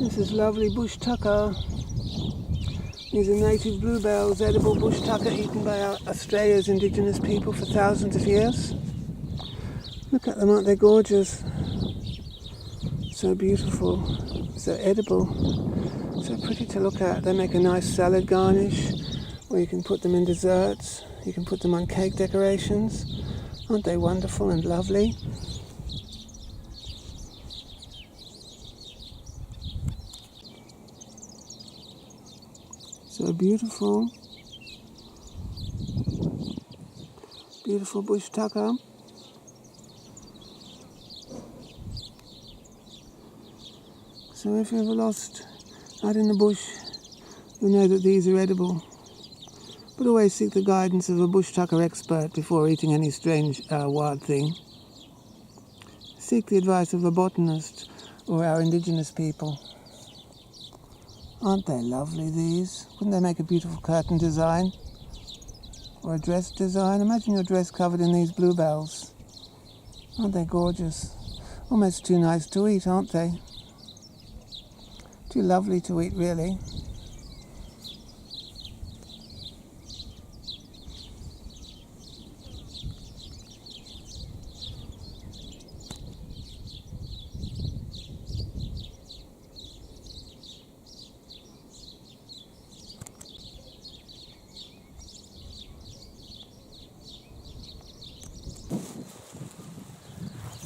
This is lovely bush tucker. These are native bluebells, edible bush tucker eaten by Australia's indigenous people for thousands of years. Look at them, aren't they gorgeous? So beautiful, so edible, so pretty to look at. They make a nice salad garnish, or you can put them in desserts, you can put them on cake decorations. Aren't they wonderful and lovely? So beautiful. Beautiful bush tucker. So if you're ever lost out in the bush, you'll know that these are edible. But always seek the guidance of a bush tucker expert before eating any strange wild thing. Seek the advice of a botanist or our indigenous people. Aren't they lovely, these? Wouldn't they make a beautiful curtain design? Or a dress design? Imagine your dress covered in these bluebells. Aren't they gorgeous? Almost too nice to eat, aren't they? Too lovely to eat, really.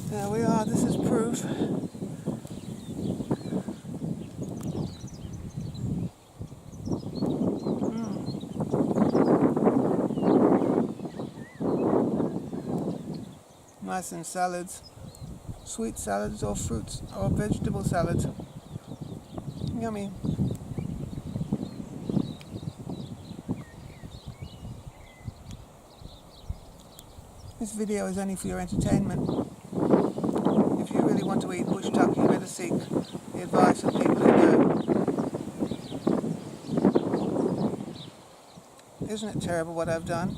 There we are, this is proof. Nice in salads, sweet salads or fruits or vegetable salads. Yummy. This video is only for your entertainment. If you really want to eat bush tucker, you better seek the advice of people who know. Isn't it terrible what I've done?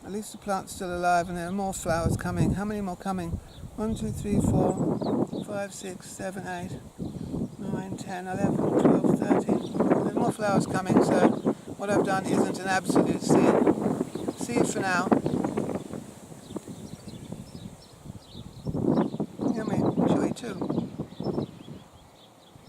At least the plant's still alive and there are more flowers coming. How many more coming? 1, 2, 3, 4, 5, 6, 7, 8, 9, 10, 11, 12, 13. There's more flowers coming, so what I've done isn't an absolute sin. See you for now.